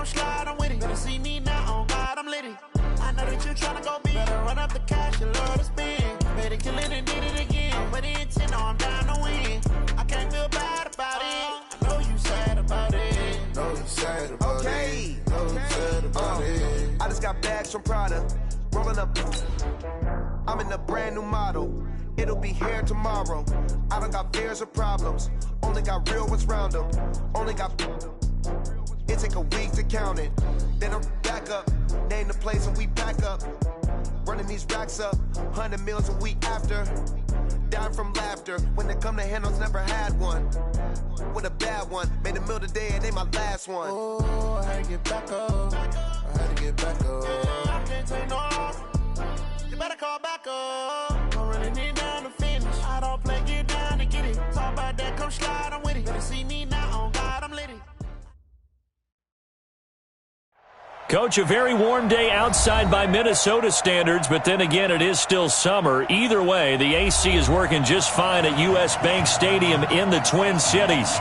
slide, I'm with it. Better see me now, on God, I'm litty. I know that you tryna go big. Better run up the cash, you love to spend. Better kill it and did it again. I'm with the intent, no, I'm down to win. I can't feel bad about it. I know you sad about it. Know you sad about it. Know you sad about it. I just got bags from Prada. Rolling up. I'm in a brand new model. It'll be here tomorrow. I don't got fears or problems. Only got real ones round them. Only got. It take a week to count it. Then I'm back up. Name the place and we back up. Running these racks up. 100 meals a week after. Dying from laughter. When they come to handles, never had one. With a bad one. Made a meal today and they my last one. Oh, I had to get back up. I had to get back up. I can't take no loss. You better call back up. I'm running it down to finish. I don't play, get down to get it. Talk about that, come slide, I'm with it. Better see me now, on God, I'm litty. Coach, a very warm day outside by Minnesota standards, but then again, it is still summer. Either way, the AC is working just fine at U.S. Bank Stadium in the Twin Cities.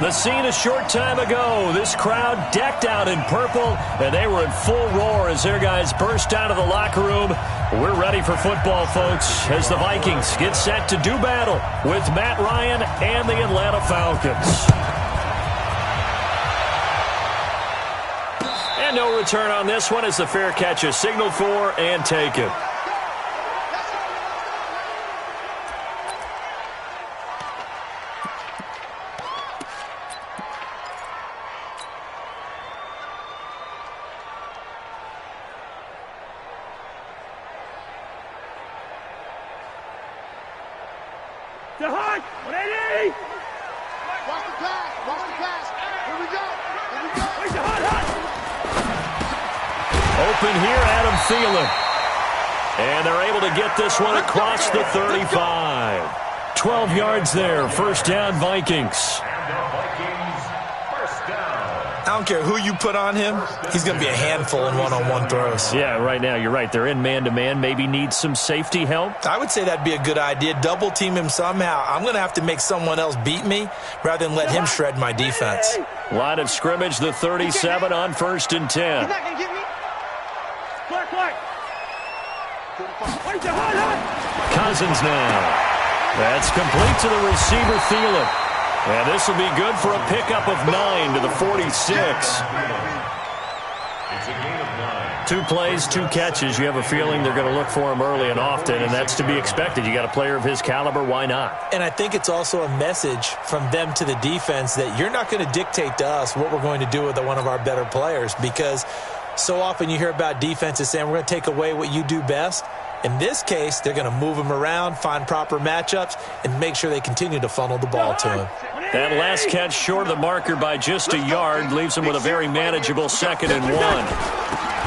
The scene a short time ago, this crowd decked out in purple, and they were in full roar as their guys burst out of the locker room. We're ready for football, folks, as the Vikings get set to do battle with Matt Ryan and the Atlanta Falcons. And no return on this one as the fair catch is signaled for and taken. Open here, Adam Thielen. And they're able to get this one across the 35. 12 yards there, first down Vikings. I don't care who you put on him, he's going to be a handful in one-on-one throws. Yeah, right now, you're right. They're in man-to-man, maybe need some safety help. I would say that'd be a good idea. Double team him somehow. I'm going to have to make someone else beat me rather than let him shred my defense. Line of scrimmage, the 37 on 1st and 10. He's not going to get me. Cousins now. That's complete to the receiver, Thielen. And this will be good for a pickup of 9 to the 46. 2 plays, 2 catches. You have a feeling they're going to look for him early and often, and that's to be expected. You got a player of his caliber, why not? And I think it's also a message from them to the defense that you're not going to dictate to us what we're going to do with one of our better players, because so often you hear about defenses saying we're going to take away what you do best. In this case, they're going to move him around, find proper matchups, and make sure they continue to funnel the ball to him. That last catch short of the marker by just a yard leaves him with a very manageable 2nd and 1.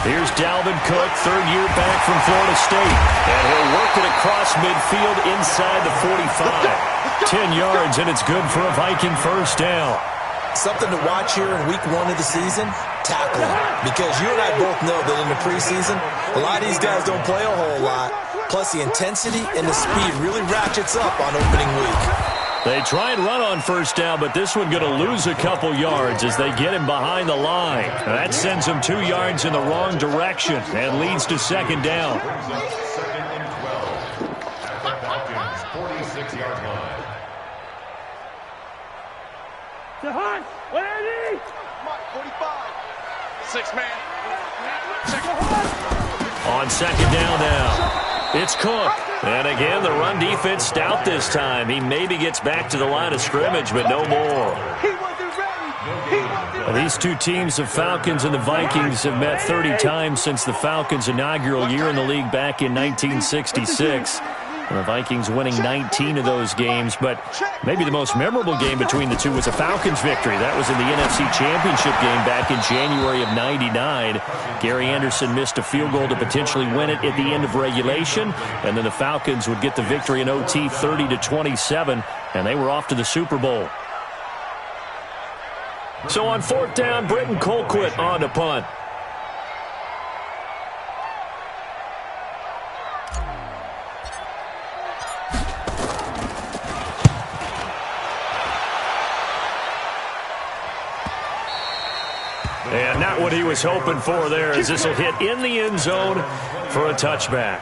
Here's Dalvin Cook, 3rd year back from Florida State. And he'll work it across midfield inside the 45. 10 yards, and it's good for a Viking first down. Something to watch here in week 1 of the season, tackling. Because you and I both know that in the preseason, a lot of these guys don't play a whole lot. Plus the intensity and the speed really ratchets up on opening week. They try and run on first down, but this one going to lose a couple yards as they get him behind the line. That sends him 2 yards in the wrong direction and leads to 2nd down. 46-yard line. To Hunt, 180. Come on, 45. 6-man. On 2nd down now. It's Cook. And again, the run defense stout this time. He maybe gets back to the line of scrimmage, but no more. He wasn't ready. These two teams, the Falcons and the Vikings, have met 30 times since the Falcons' inaugural year in the league back in 1966. And the Vikings winning 19 of those games, but maybe the most memorable game between the two was a Falcons victory. That was in the NFC Championship game back in January of '99. Gary Anderson missed a field goal to potentially win it at the end of regulation, and then the Falcons would get the victory in OT 30-27, and they were off to the Super Bowl. So on 4th down, Britton Colquitt on to punt. And not what he was hoping for there, as this will hit in the end zone for a touchback.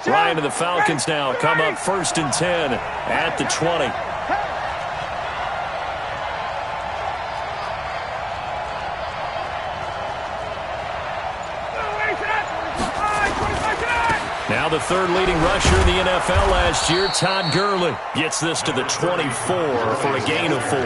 Ryan and the Falcons now come up 1st and 10 at the 20. Now the third leading rusher in the NFL last year, Todd Gurley, gets this to the 24 for a gain of 4.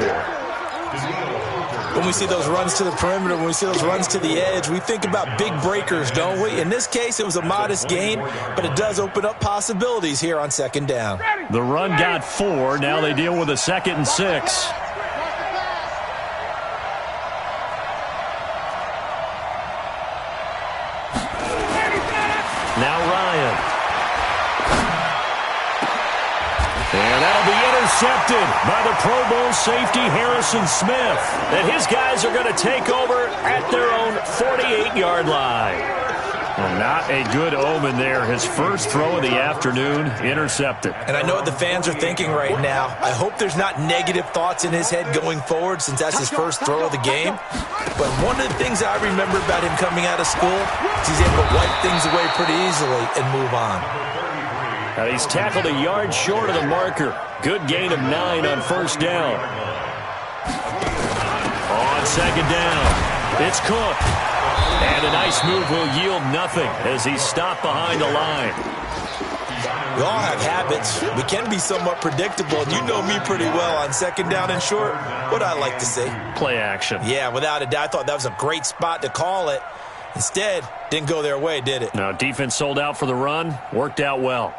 When we see those runs to the perimeter, when we see those runs to the edge, we think about big breakers, don't we? In this case, it was a modest gain, but it does open up possibilities here on 2nd down. The run got 4. Now they deal with a 2nd and 6. Now Ryan. And that'll be intercepted by the Pro Bowl safety Harrison Smith. And his guys are going to take over at their own 48-yard line. Well, not a good omen there. His first throw of the afternoon intercepted. And I know what the fans are thinking right now. I hope there's not negative thoughts in his head going forward since that's his first throw of the game. But one of the things I remember about him coming out of school is he's able to wipe things away pretty easily and move on. And he's tackled a yard short of the marker. Good gain of 9 on 1st down. On 2nd down, it's Cook. And a nice move will yield nothing as he's stopped behind the line. We all have habits. We can be somewhat predictable, and you know me pretty well on 2nd down and short. What I like to see? Play action. Yeah, without a doubt. I thought that was a great spot to call it. Instead, didn't go their way, did it? Now, defense sold out for the run. Worked out well.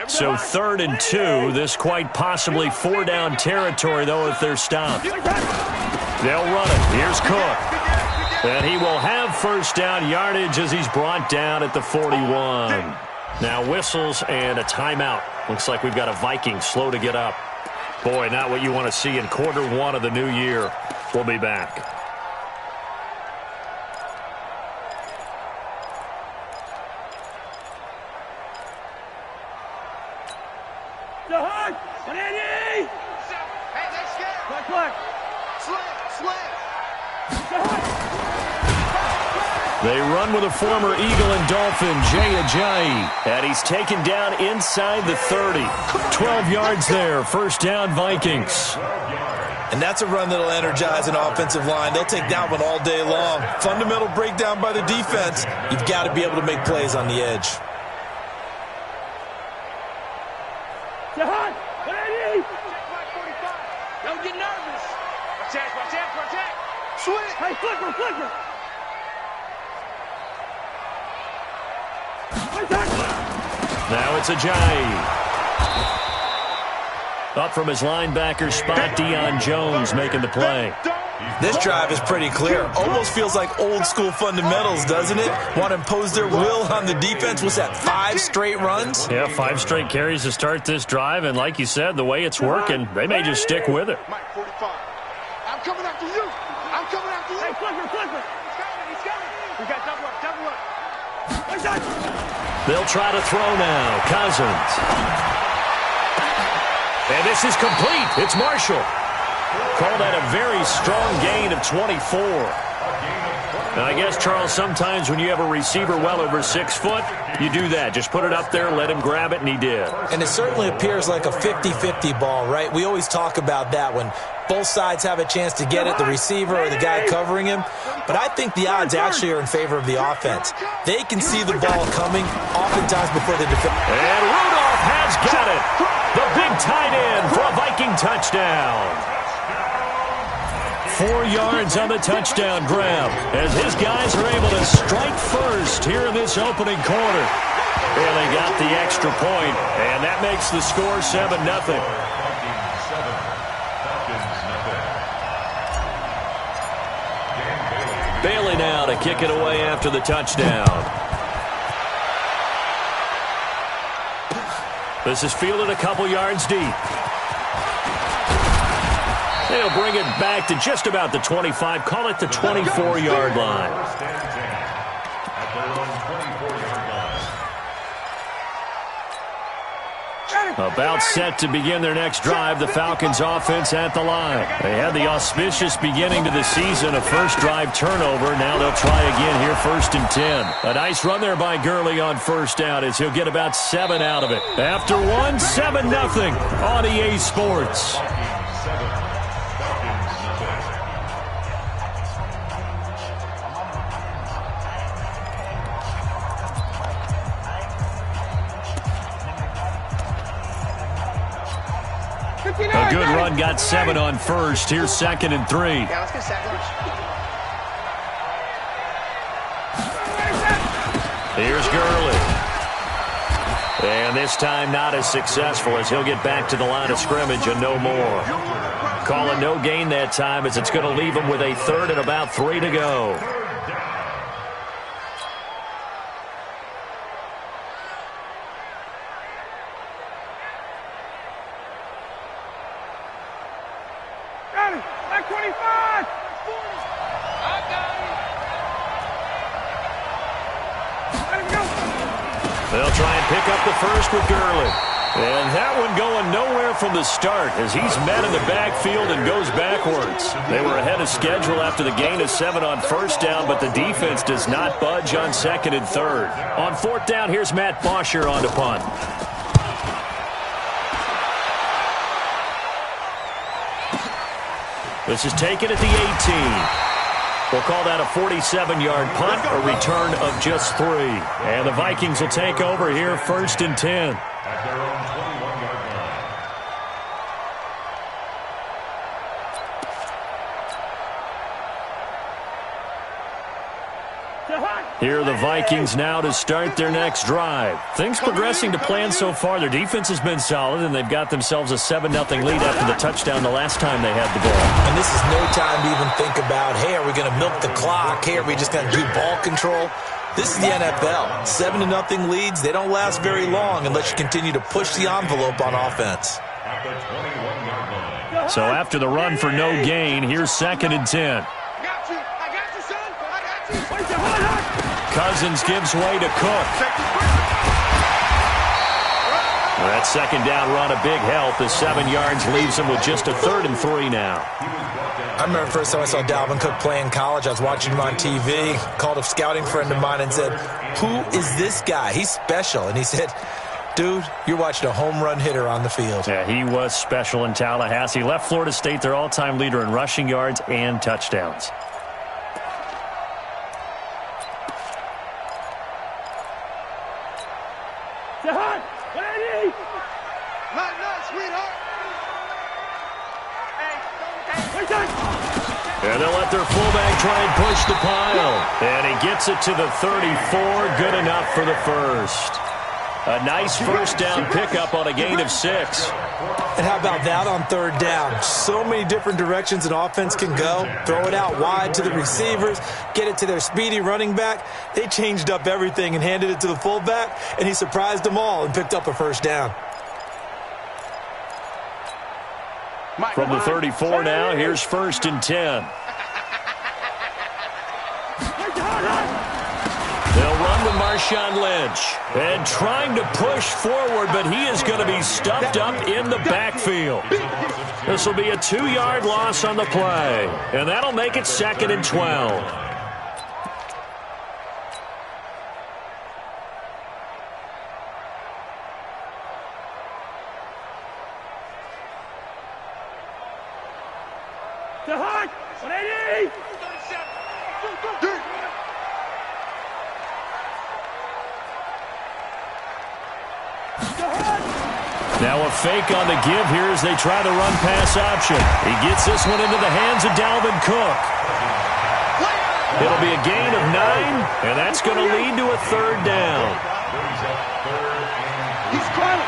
So 3rd and 2. This quite possibly 4-down territory, though, if they're stopped. They'll run it. Here's Cook. And he will have 1st down yardage as he's brought down at the 41. Now whistles and a timeout. Looks like we've got a Viking slow to get up. Boy, not what you want to see in Q1 of the new year. We'll be back. They run with a former Eagle and Dolphin, Jay Ajayi, and he's taken down inside the 30. 12 yards there, 1st down Vikings. And that's a run that'll energize an offensive line. They'll take that one all day long. Fundamental breakdown by the defense. You've got to be able to make plays on the edge. Don't get nervous. Protect. Switch. Hey, flicker. Now it's Ajayi. Up from his linebacker spot, Deion Jones making the play. This drive is pretty clear. Almost feels like old school fundamentals, doesn't it? Want to impose their will on the defense. What's that, 5 straight runs? Yeah, 5 straight carries to start this drive. And like you said, the way it's working, they may just stick with it. I'm coming after you. Hey, flicker. He's coming. We got double up. They'll try to throw now. Cousins. And this is complete. It's Marshall. Call that a very strong gain of 24. Now, I guess, Charles, sometimes when you have a receiver well over 6 foot, you do that. Just put it up there, let him grab it, and he did. And it certainly appears like a 50-50 ball, right? We always talk about that when both sides have a chance to get it, the receiver or the guy covering him. But I think the odds actually are in favor of the offense. They can see the ball coming oftentimes before the defense. And Rudolph has got it. The big tight end for a Viking touchdown. 4 yards on the touchdown grab as his guys are able to strike first here in this opening quarter. And they got the extra point, and that makes the score 7-0. Bailey now to kick it away after the touchdown. This is fielded a couple yards deep. They'll bring it back to just about the 25. Call it the 24-yard line. About set to begin their next drive, the Falcons offense at the line. They had the auspicious beginning to the season, a first drive turnover. Now they'll try again here, 1st and 10. A nice run there by Gurley on first down as he'll get about 7 out of it. After 1, 7-0 on EA Sports. A good run, got 7 on first. Here's 2nd and 3. Yeah, let's get second. Here's Gurley. And this time not as successful as he'll get back to the line of scrimmage and no more. Calling no gain that time as it's going to leave him with a 3rd and about 3 to go. They'll try and pick up the first with Gurley. And that one going nowhere from the start as he's met in the backfield and goes backwards. They were ahead of schedule after the gain of 7 on first down, but the defense does not budge on 2nd and 3rd. On 4th down, here's Matt Bosher on the punt. This is taken at the 18. We'll call that a 47-yard punt, a return of just 3. And the Vikings will take over here, 1st and 10. At their own 21-yard line. Here are the Vikings now to start their next drive. Things progressing to plan so far. Their defense has been solid, and they've got themselves a 7-0 lead after the touchdown the last time they had the ball. And this is no time to even think about, hey, are we going to milk the clock? Hey, are we just going to do ball control? This is the NFL. 7-0 leads, they don't last very long unless you continue to push the envelope on offense. At the 21-yard line. So after the run for no gain, here's 2nd and 10. Cousins gives way to Cook. That 2nd down run a big help. The 7 yards leaves him with just a 3rd and 3 now. I remember the first time I saw Dalvin Cook play in college. I was watching him on TV, called a scouting friend of mine and said, who is this guy? He's special. And he said, dude, you're watching a home run hitter on the field. Yeah, he was special in Tallahassee. Left Florida State their all-time leader in rushing yards and touchdowns. And they'll let their fullback try and push the pile. And he gets it to the 34. Good enough for the first. A nice first down pickup on a gain of 6. And how about that on 3rd down? So many different directions an offense can go. Throw it out wide to the receivers. Get it to their speedy running back. They changed up everything and handed it to the fullback. And he surprised them all and picked up a first down. From the 34 now, here's 1st and 10. They'll run with Marshawn Lynch. And trying to push forward, but he is going to be stuffed up in the backfield. This will be a 2-yard loss on the play. And that'll make it 2nd and 12. Now a fake on the give here as they try the run-pass option. He gets this one into the hands of Dalvin Cook. It'll be a gain of 9, and that's going to lead to a 3rd down. He's crying.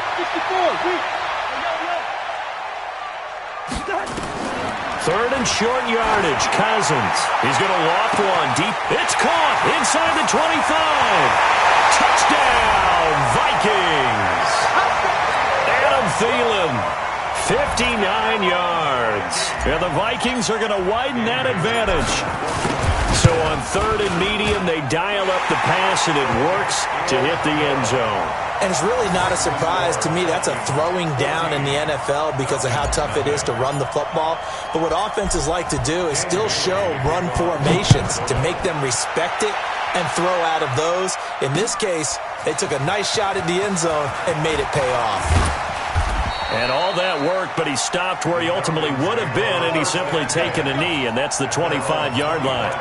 3rd and short yardage. Cousins. He's going to loft one deep. It's caught inside the 25. Touchdown, Vikings. Adam Thielen 59 yards. And the Vikings are going to widen that advantage. So on 3rd and medium, they dial up the pass, and it works to hit the end zone. And it's really not a surprise to me. That's a throwing down in the NFL because of how tough it is to run the football. But what offenses like to do is still show run formations to make them respect it and throw out of those. In this case, they took a nice shot at the end zone and made it pay off. And all that worked, but he stopped where he ultimately would have been, and he's simply taken a knee, and that's the 25-yard line.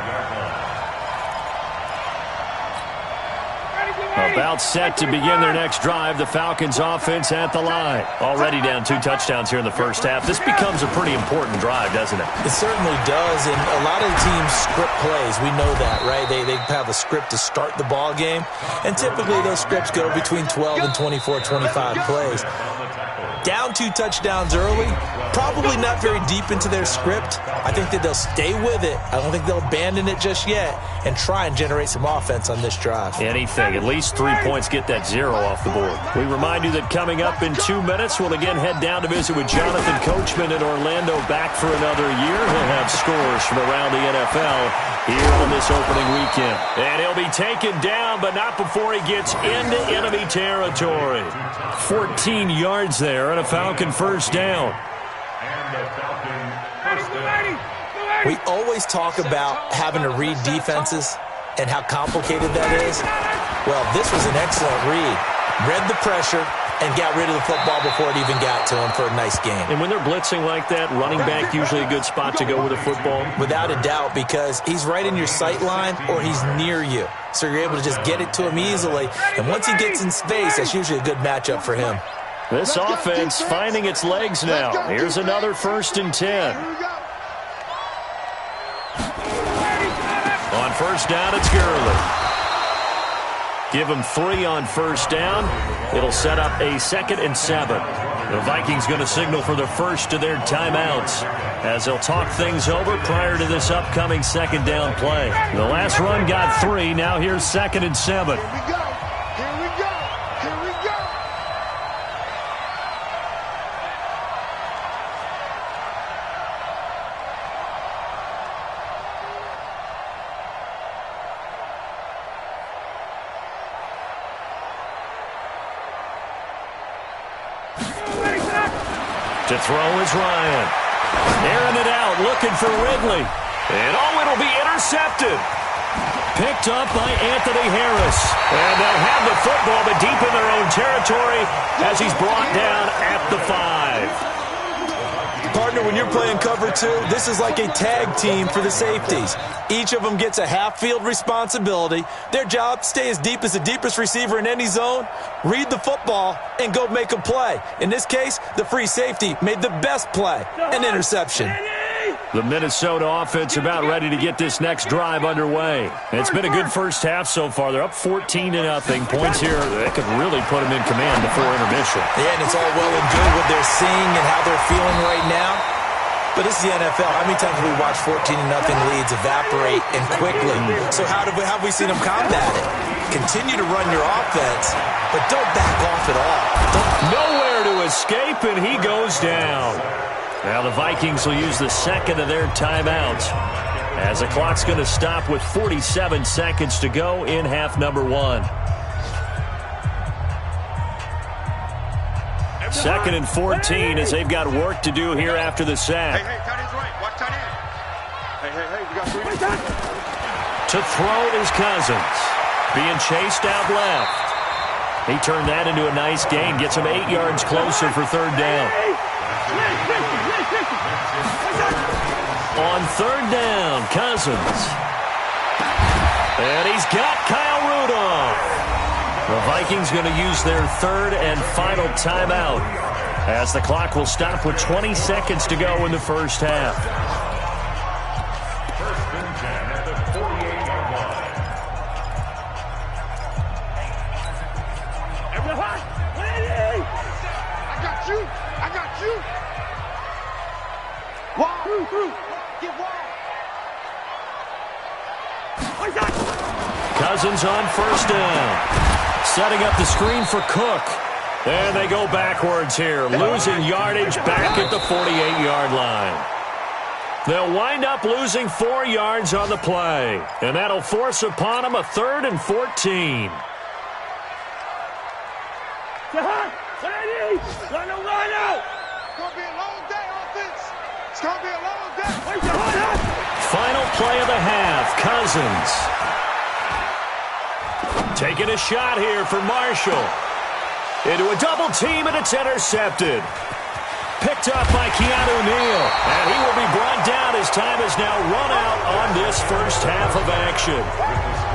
About set to begin their next drive. The Falcons offense at the line. Already down 2 touchdowns here in the first half. This becomes a pretty important drive, doesn't it? It certainly does, and a lot of teams script plays. We know that, right? They have a script to start the ball game, and typically those scripts go between 12 and 24, 25 plays. Down 2 touchdowns early, probably not very deep into their script. I think that they'll stay with it. I don't think they'll abandon it just yet and try and generate some offense on this drive. Anything. At least 3 points, get that 0 off the board. We remind you that coming up in 2 minutes, we'll again head down to visit with Jonathan Coachman in Orlando, back for another year. He'll have scores from around the NFL here on this opening weekend. And he'll be taken down, but not before he gets into enemy territory. 14 yards there and a Falcon first down. We always talk about having to read defenses and how complicated that is. Well, this was an excellent read. Read the pressure and got rid of the football before it even got to him for a nice game. And when they're blitzing like that, running back usually a good spot to go with a football? Without a doubt, because he's right in your sight line or he's near you. So you're able to just get it to him easily. And once he gets in space, that's usually a good matchup for him. This offense finding its legs now. Here's another 1st and 10. On first down, it's Gurley. Give him 3 on first down. It'll set up a 2nd and 7. The Vikings going to signal for the first of their timeouts as they'll talk things over prior to this upcoming 2nd down play. The last run got 3. Now here's 2nd and 7. To throw is Ryan. Airing it out, looking for Ridley. And it'll be intercepted. Picked up by Anthony Harris. And they'll have the football, but deep in their own territory as he's brought down at the 5. Partner, when you're playing cover 2, this is like a tag team for the safeties. Each of them gets a half-field responsibility. Their job, stay as deep as the deepest receiver in any zone, read the football, and go make a play. In this case, the free safety made the best play, an interception. The Minnesota offense about ready to get this next drive underway. It's been a good first half so far. They're up 14-0. Points here that could really put them in command before intermission. Yeah, and it's all well and good what they're seeing and how they're feeling right now. But this is the NFL. How many times have we watched 14-0 leads evaporate and quickly? So how have we seen them combat it? Continue to run your offense, but don't back off at all. Nowhere to escape, and he goes down. Now the Vikings will use the 2nd of their timeouts as the clock's going to stop with 47 seconds to go in half number 1. 2nd and 14 as they've got work to do here after the sack. Hey, tight end's right. Watch tight end. Hey, we got 3. To throw is Cousins. Being chased out left. He turned that into a nice gain. Gets him 8 yards closer for 3rd down. On 3rd down, Cousins. And he's got Kyle Rudolph. The Vikings going to use their 3rd and final timeout as the clock will stop with 20 seconds to go in the first half. 1st and 10 at the 48-yard line. I got you. Wall. Through. Get wall. Cousins on 1st down. Setting up the screen for Cook. And they go backwards here, losing yardage back at the 48-yard line. They'll wind up losing 4 yards on the play, and that'll force upon them a 3rd and 14. Final play of the half, Cousins. Taking a shot here for Marshall. Into a double team, and it's intercepted. Picked up by Keanu Neal, and he will be brought down as time has now run out on this first half of action.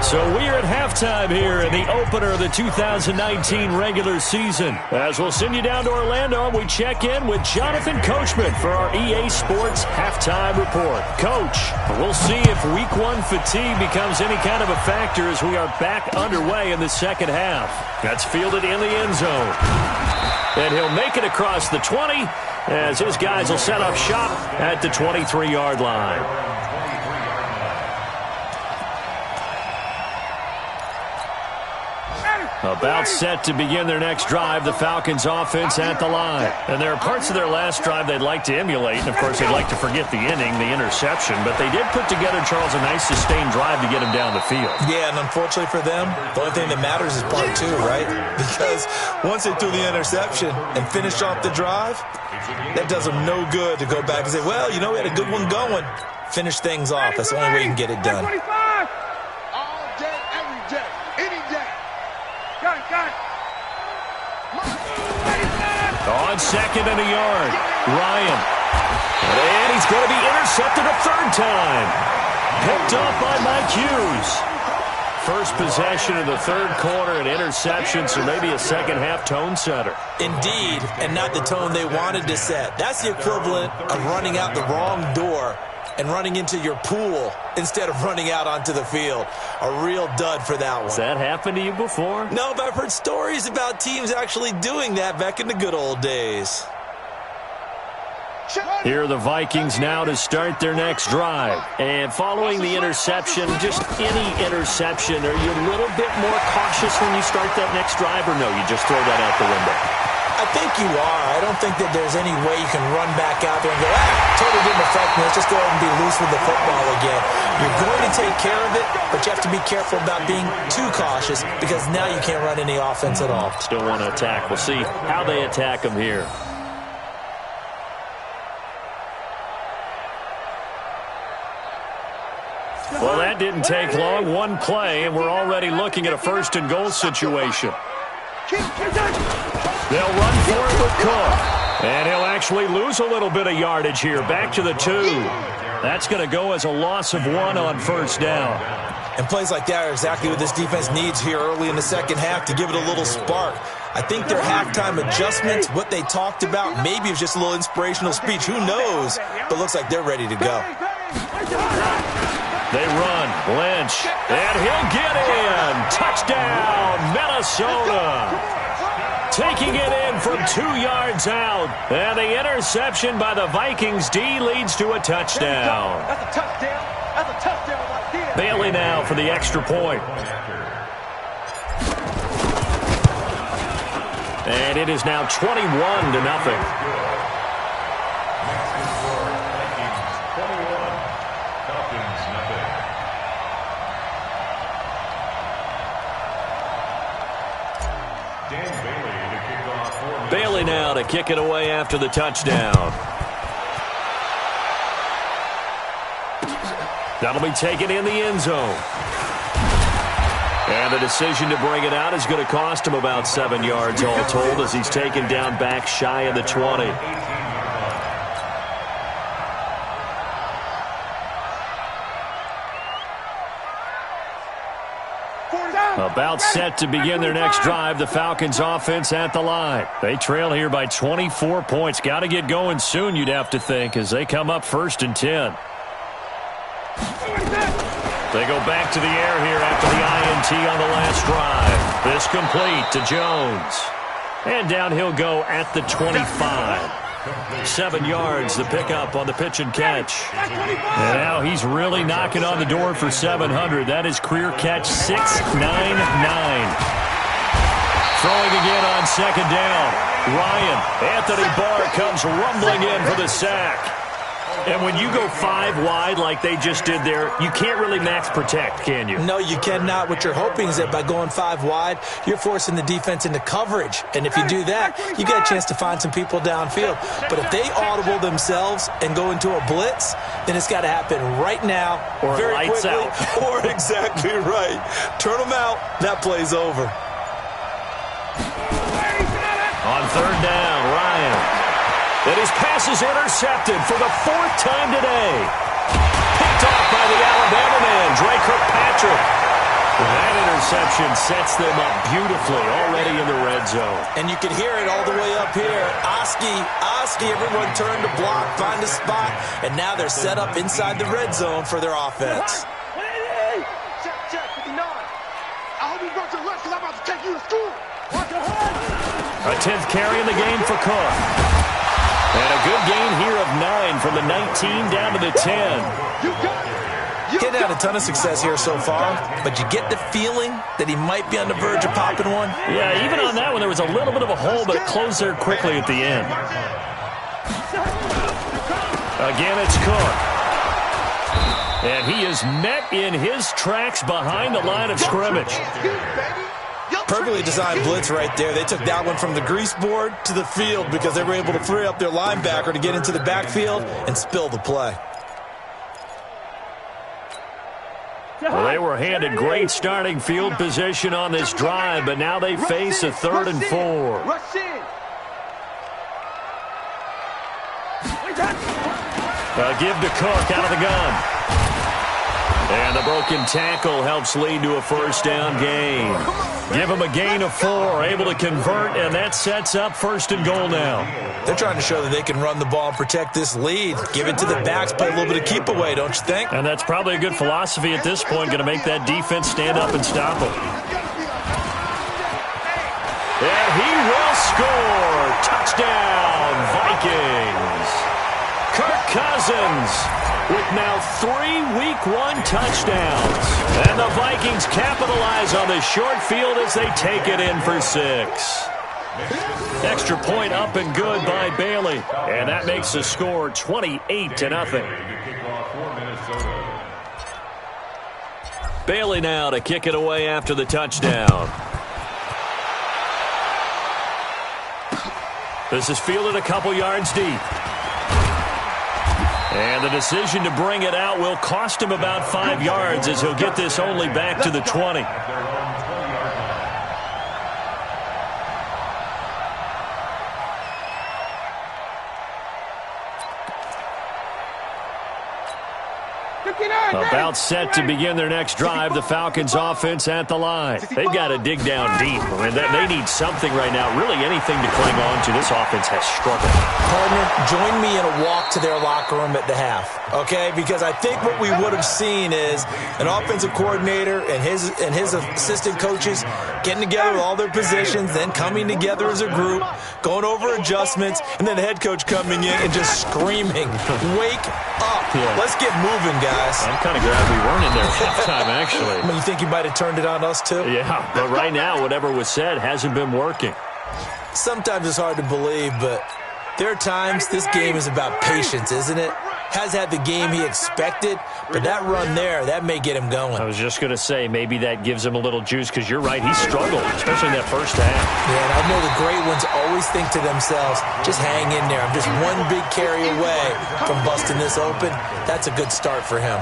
So we're at halftime here in the opener of the 2019 regular season. As we'll send you down to Orlando, we check in with Jonathan Coachman for our EA Sports Halftime Report. Coach, we'll see if Week 1 fatigue becomes any kind of a factor as we are back underway in the second half. That's fielded in the end zone. And he'll make it across the 20 as his guys will set up shop at the 23-yard line. About set to begin their next drive, the Falcons offense at the line. And there are parts of their last drive they'd like to emulate. And, of course, they'd like to forget the inning, the interception. But they did put together, Charles, a nice sustained drive to get him down the field. Yeah, and unfortunately for them, the only thing that matters is part 2, right? Because once they threw the interception and finished off the drive, that does them no good to go back and say, well, you know, we had a good one going. Finish things off. That's the only way you can get it done. All day, every day, any day. On second and a yard, Ryan. And he's going to be intercepted a 3rd time. Picked off by Mike Hughes. First possession of the 3rd quarter, an interception, so maybe a second-half tone setter. Indeed, and not the tone they wanted to set. That's the equivalent of running out the wrong door and running into your pool instead of running out onto the field. A real dud for that one. Has that happened to you before? No, but I've heard stories about teams actually doing that back in the good old days. Here are the Vikings now to start their next drive. And following the interception, just any interception, are you a little bit more cautious when you start that next drive, or no, you just throw that out the window? I think you are. I don't think that there's any way you can run back out there and go, totally didn't affect me. Let's just go ahead and be loose with the football again. You're going to take care of it, but you have to be careful about being too cautious because now you can't run any offense at all. Still want to attack. We'll see how they attack them here. Well, that didn't take long. One play, and we're already looking at a 1st and goal situation. They'll run for it with Cook. And he'll actually lose a little bit of yardage here. Back to the 2. That's going to go as a loss of 1 on 1st down. And plays like that are exactly what this defense needs here early in the second half to give it a little spark. I think their halftime adjustments, what they talked about, maybe it was just a little inspirational speech. Who knows? But looks like they're ready to go. They run. Lynch. And he'll get in. Touchdown, Minnesota. Taking it in from 2 yards out. And the interception by the Vikings D leads to a touchdown. That's a touchdown. That's a touchdown right there. Bailey now for the extra point. And it is now 21-0. Bailey now to kick it away after the touchdown. That'll be taken in the end zone. And the decision to bring it out is going to cost him about 7 yards all told as he's taken down back shy of the 20. About set to begin their next drive, the Falcons offense at the line. They trail here by 24 points. Got to get going soon, you'd have to think, as they come up 1st and 10. They go back to the air here after the INT on the last drive. This complete to Jones. And down he'll go at the 25. 7 yards, the pickup on the pitch and catch. And now he's really knocking on the door for 700. That is career catch 699. Throwing again on second down. Ryan, Anthony Barr comes rumbling in for the sack. And when you go 5 wide like they just did there, you can't really max protect, can you? No, you cannot. What you're hoping is that by going 5 wide, you're forcing the defense into coverage. And if you do that, you get a chance to find some people downfield. But if they audible themselves and go into a blitz, then it's got to happen right now, or very lights quickly, out. or exactly right. Turn them out. That play's over. On third down, Ryan. And his pass is intercepted for the 4th time today. Picked off by the Alabama man, Dre Kirkpatrick. That interception sets them up beautifully already in the red zone. And you can hear it all the way up here. Oski, everyone turned to block, find a spot, and now they're set up inside the red zone for their offense. Check, 59. I hope you brought your lunch because I'm about to take you to school. Watch your head. A 10th carry in the game for Cook. And a good gain here of 9 from the 19 down to the 10. Getting had a ton of success here so far, but you get the feeling that he might be on the verge of popping one. Yeah, even on that one, there was a little bit of a hole, but it closed there quickly at the end. Again, it's Cook. And he is met in his tracks behind the line of scrimmage. Perfectly designed blitz right there. They took that one from the grease board to the field because they were able to free up their linebacker to get into the backfield and spill the play. Well, they were handed great starting field position on this drive, but now they face a 3rd and 4. Rush in. Give to Cook out of the gun. And the broken tackle helps lead to a 1st down gain. Give them a gain of 4, able to convert, and that sets up 1st and goal now. They're trying to show that they can run the ball and protect this lead. Give it to the backs, play a little bit of keep away, don't you think? And that's probably a good philosophy at this point, going to make that defense stand up and stop them. And he will score. Touchdown, Vikings. Kirk Cousins with now 3 Week 1 touchdowns. And the Vikings capitalize on the short field as they take it in for 6. Extra point up and good by Bailey. And that makes the score 28-0. Bailey now to kick it away after the touchdown. This is fielded a couple yards deep. And the decision to bring it out will cost him about 5 yards as he'll get this only back to the 20. About set to begin their next drive, the Falcons offense at the line. They've got to dig down deep. I mean, they need something right now, really anything to cling on to. This offense has struggled. Partner, join me in a walk to their locker room at the half, okay? Because I think what we would have seen is an offensive coordinator and his assistant coaches getting together with all their positions, then coming together as a group, going over adjustments, and then the head coach coming in and just screaming, "Wake up. Yeah. Let's get moving, guys." I'm kind of glad we weren't in there at halftime, actually. I mean, you think you might have turned it on us, too? Yeah, but right now, whatever was said hasn't been working. Sometimes it's hard to believe, but there are times this game is about patience, isn't it? Has had the game he expected, but that run there, that may get him going. I was just going to say, maybe that gives him a little juice, because you're right, he struggled, especially in that first half. Yeah, and I know the great ones always think to themselves, just hang in there. I'm just one big carry away from busting this open. That's a good start for him.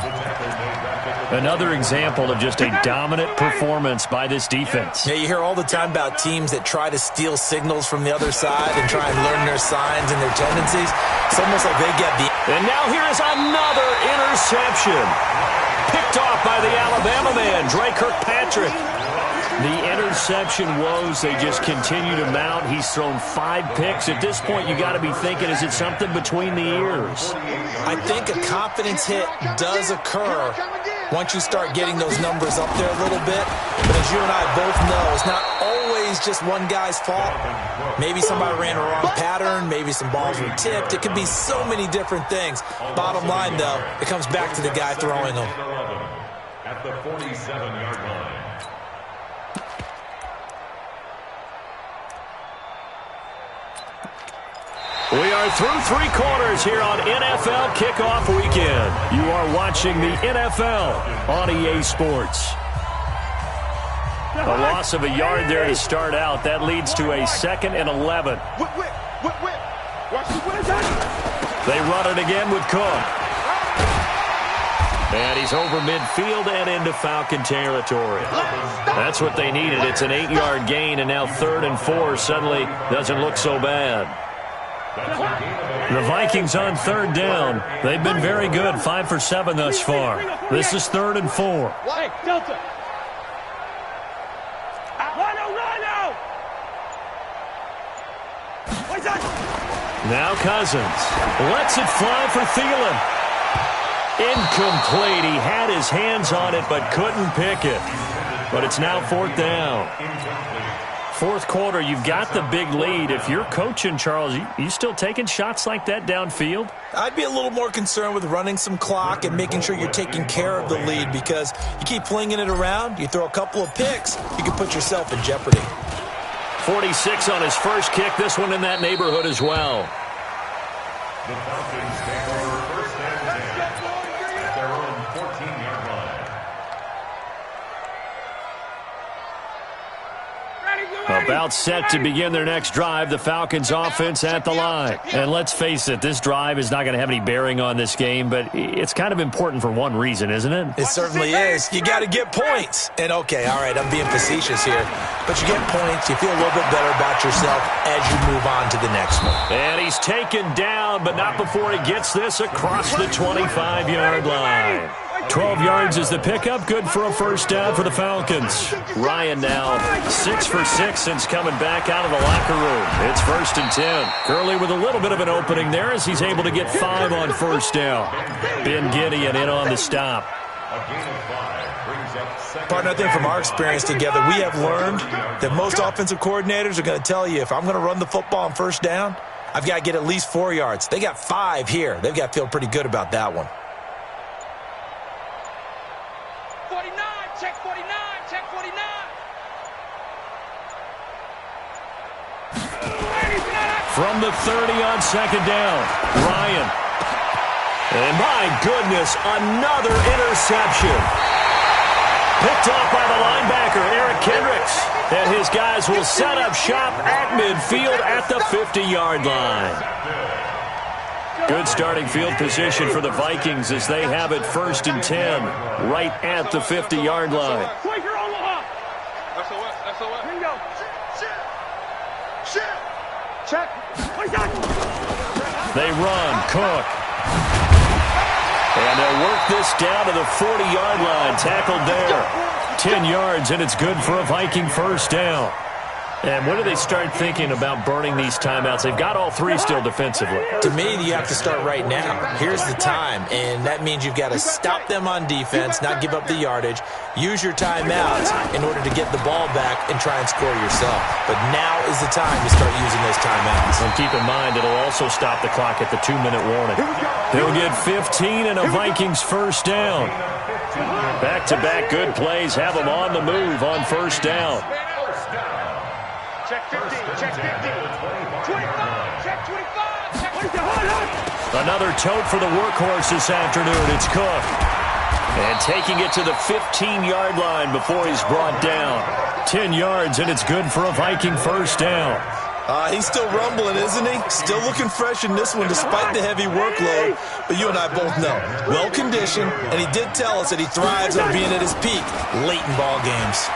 Another example of just a dominant performance by this defense. Yeah, you hear all the time about teams that try to steal signals from the other side and try and learn their signs and their tendencies. It's almost like they get the... And now here is another interception. Picked off by the Alabama man, Dre Kirkpatrick. The interception woes, they just continue to mount. He's thrown 5 picks. At this point, you got to be thinking, is it something between the ears? I think a confidence hit does occur once you start getting those numbers up there a little bit. But as you and I both know, it's not always just one guy's fault. Maybe somebody ran a wrong pattern. Maybe some balls were tipped. It could be so many different things. Bottom line, though, it comes back to the guy throwing them. At the 47-yard line. We are through 3 quarters here on NFL Kickoff Weekend. You are watching the NFL on EA Sports. A loss of a yard there to start out. That leads to a 2nd and 11. They run it again with Cook. And he's over midfield and into Falcon territory. That's what they needed. It's an 8-yard gain, and now 3rd and 4 suddenly doesn't look so bad. The Vikings on 3rd down. They've been very good, 5 for 7 thus far. This is 3rd and 4. Hey, Delta. Now Cousins lets it fly for Thielen. Incomplete. He had his hands on it but couldn't pick it. But it's now 4th down. 4th quarter, you've got the big lead. If you're coaching, Charles, you still taking shots like that downfield? I'd be a little more concerned with running some clock and making sure you're taking care of the lead, because you keep flinging it around, you throw a couple of picks, you can put yourself in jeopardy. 46 on his first kick. This one in that neighborhood as well. The Falcons take over 1st and 10 at their own 14-yard line. About set to begin their next drive. The Falcons offense at the line. And let's face it, this drive is not going to have any bearing on this game, but it's kind of important for one reason, isn't it? It certainly is. You got to get points. And okay, all right, I'm being facetious here, but you get points, you feel a little bit better about yourself as you move on to the next one. And he's taken down, but not before he gets this across the 25-yard line. 12 yards is the pickup. Good for a 1st down for the Falcons. Ryan now 6 for 6 since coming back out of the locker room. It's 1st and 10. Gurley with a little bit of an opening there as he's able to get 5 on 1st down. Ben Gideon in on the stop. Partner, I think from our experience together, we have learned that most offensive coordinators are going to tell you, if I'm going to run the football on 1st down, I've got to get at least 4 yards. They got 5 here. They've got to feel pretty good about that one. 49, check 49, check 49. From the 30 on 2nd down, Ryan. And my goodness, another interception. Picked off by the linebacker, Eric Kendricks. And his guys will set up shop at midfield at the 50-yard line. Good starting field position for the Vikings as they have it 1st and 10, right at the 50-yard line. Check. They run, Cook. And they'll work this down to the 40-yard line, tackled there. 10 yards, and it's good for a Viking 1st down. And when do they start thinking about burning these timeouts? They've got all 3 still defensively. To me, you have to start right now. Here's the time, and that means you've got to stop them on defense, not give up the yardage, use your timeouts in order to get the ball back and try and score yourself. But now is the time to start using those timeouts. And keep in mind, it'll also stop the clock at the 2-minute warning. He'll get 15 and a Vikings 1st down. Back-to-back good plays have them on the move on 1st down. Check 50, check 50. 25, check 25, check 25. Another tote for the workhorse this afternoon. It's Cook. And taking it to the 15-yard line before he's brought down. 10 yards, and it's good for a Viking 1st down. He's still rumbling, isn't he? Still looking fresh in this one despite the heavy workload. But you and I both know, well-conditioned, and he did tell us that he thrives on being at his peak late in ball games.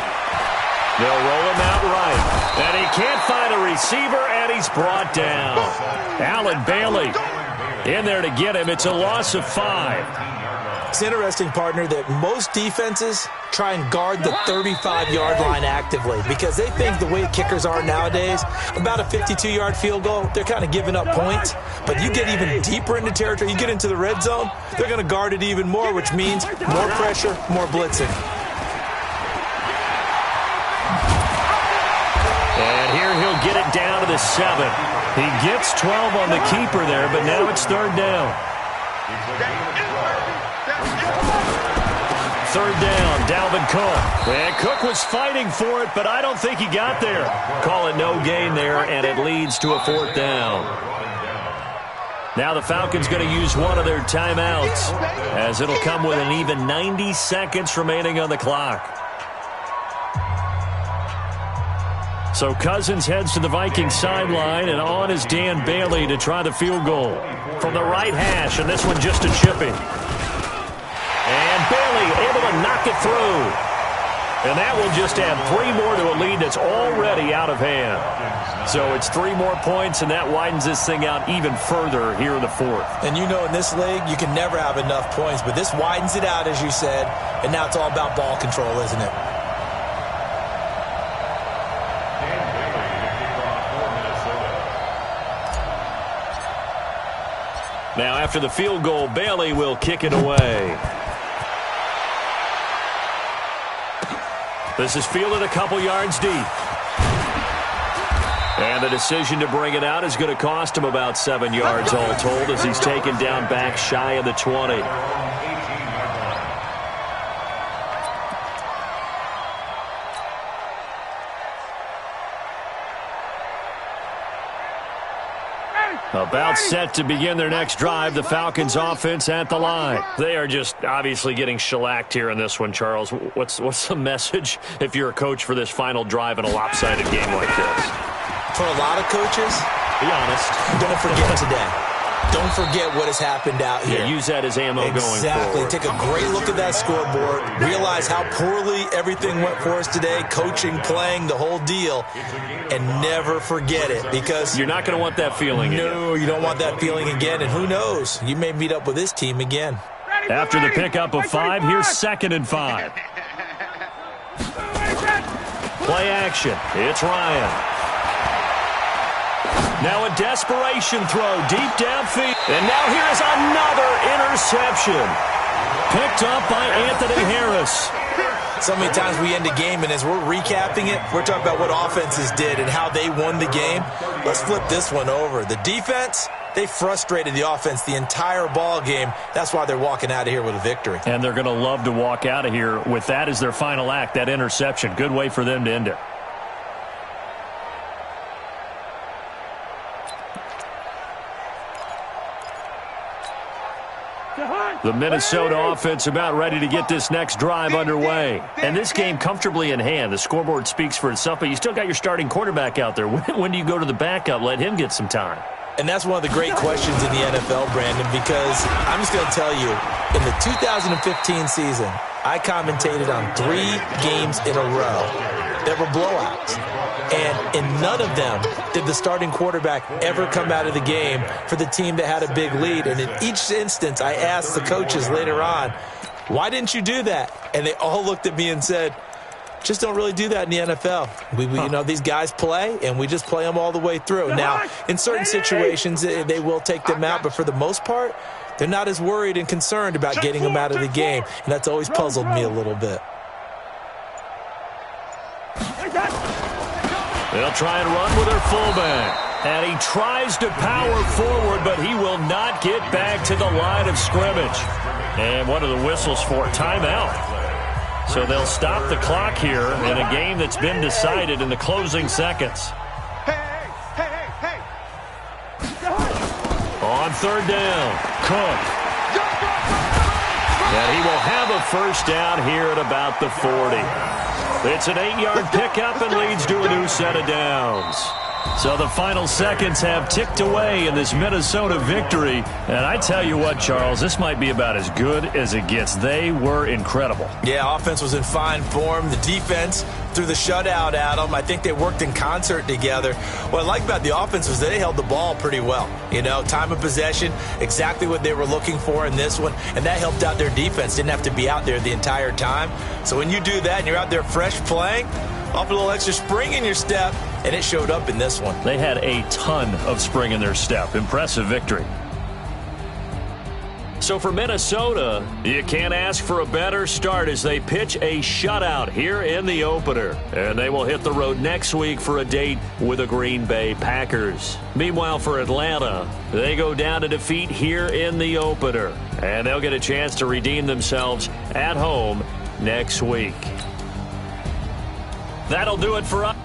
They'll roll him out right. And he can't find a receiver, and he's brought down. Allen Bailey in there to get him. It's a loss of 5. It's interesting, partner, that most defenses try and guard the 35-yard line actively because they think the way kickers are nowadays, about a 52-yard field goal, they're kind of giving up points. But you get even deeper into territory, you get into the red zone, they're going to guard it even more, which means more pressure, more blitzing. And here he'll get it down to the 7. He gets 12 on the keeper there, but now it's 3rd down. 3rd down, Dalvin Cook. And Cook was fighting for it, but I don't think he got there. Call it no gain there, and it leads to a 4th down. Now the Falcons going to use one of their timeouts, as it'll come with an even 90 seconds remaining on the clock. So Cousins heads to the Vikings sideline, and on is Dan Bailey to try the field goal from the right hash, and this one just a chipping. And Bailey able to knock it through. And that will just add 3 more to a lead that's already out of hand. So it's 3 more points, and that widens this thing out even further here in the 4th. And you know in this league, you can never have enough points, but this widens it out, as you said, and now it's all about ball control, isn't it? Now after the field goal, Bailey will kick it away. This is fielded a couple yards deep. And the decision to bring it out is going to cost him about 7 yards all told, as he's taken down back shy of the 20. About set to begin their next drive, the Falcons offense at the line. They are just obviously getting shellacked here in this one, Charles. What's the message if you're a coach for this final drive in a lopsided game like this? For a lot of coaches, be honest, don't forget today. Don't forget what has happened out here. Yeah, use that as ammo going forward. Exactly. Take a great look at that scoreboard. Realize how poorly everything went for us today, coaching, playing, the whole deal. And never forget it, because you're not going to want that feeling again. No, you don't want that feeling again. And who knows? You may meet up with this team again. After the pickup of 5, here's 2nd and 5. Play action. It's Ryan. Now a desperation throw deep downfield. And now here is another interception. Picked up by Anthony Harris. So many times we end a game, and as we're recapping it, we're talking about what offenses did and how they won the game. Let's flip this one over. The defense, they frustrated the offense the entire ball game. That's why they're walking out of here with a victory. And they're going to love to walk out of here with that as their final act, that interception. Good way for them to end it. The Minnesota offense about ready to get this next drive underway. And this game comfortably in hand. The scoreboard speaks for itself, but you still got your starting quarterback out there. When do you go to the backup? Let him get some time. And that's one of the great questions in the NFL, Brandon, because I'm just going to tell you, in the 2015 season, I commentated on 3 games in a row that were blowouts. And in none of them did the starting quarterback ever come out of the game for the team that had a big lead. And in each instance, I asked the coaches later on, why didn't you do that? And they all looked at me and said, just don't really do that in the NFL. You know, these guys play, and we just play them all the way through. Now, in certain situations, they will take them out, but for the most part, they're not as worried and concerned about getting them out of the game. And that's always puzzled me a little bit. They'll try and run with their fullback. And he tries to power forward, but he will not get back to the line of scrimmage. And what are the whistles for? Timeout. So they'll stop the clock here in a game that's been decided in the closing seconds. On 3rd down, Cook. And he will have a first down here at about the 40. It's an 8-yard pickup and leads to a new set of downs. So the final seconds have ticked away in this Minnesota victory. And I tell you what, Charles, this might be about as good as it gets. They were incredible. Yeah, offense was in fine form. The defense threw the shutout at them. I think they worked in concert together. What I like about the offense was they held the ball pretty well. You know, time of possession, exactly what they were looking for in this one. And that helped out their defense. Didn't have to be out there the entire time. So when you do that and you're out there fresh playing, off a little extra spring in your step, and it showed up in this one. They had a ton of spring in their step. Impressive victory. So for Minnesota, you can't ask for a better start as they pitch a shutout here in the opener. And they will hit the road next week for a date with the Green Bay Packers. Meanwhile, for Atlanta, they go down to defeat here in the opener. And they'll get a chance to redeem themselves at home next week. That'll do it for us.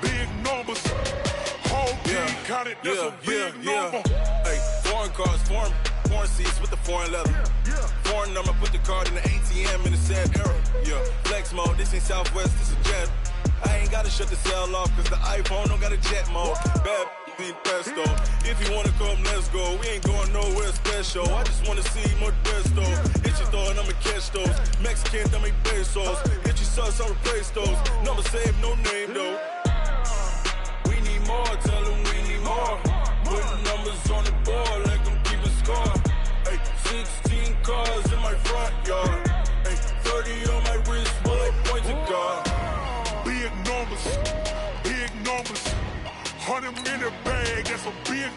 Big numbers. Whole team counted, that's a big number. Hey, foreign cars, foreign seats with the foreign leather. Foreign number, put the card in the ATM in the sad era. Yeah, flex mode, this ain't Southwest, this is Jet. I ain't gotta shut the cell off, cause the iPhone don't got a jet mode. Bad be pesto. If you wanna come, let's go. We ain't going nowhere special. I just wanna see more Modesto. Hit your thought, I'ma catch those. Mexican, dummy pesos. Hit your sauce, I'll replace those. Number save, no name though. We need more, tell them we need more. Putting numbers on the board, like them keeping score. Hey, 16 cars in my front yard. Hey, 30 on my wrist, bullet points to God. Big numbers, 100 in the bag, that's a big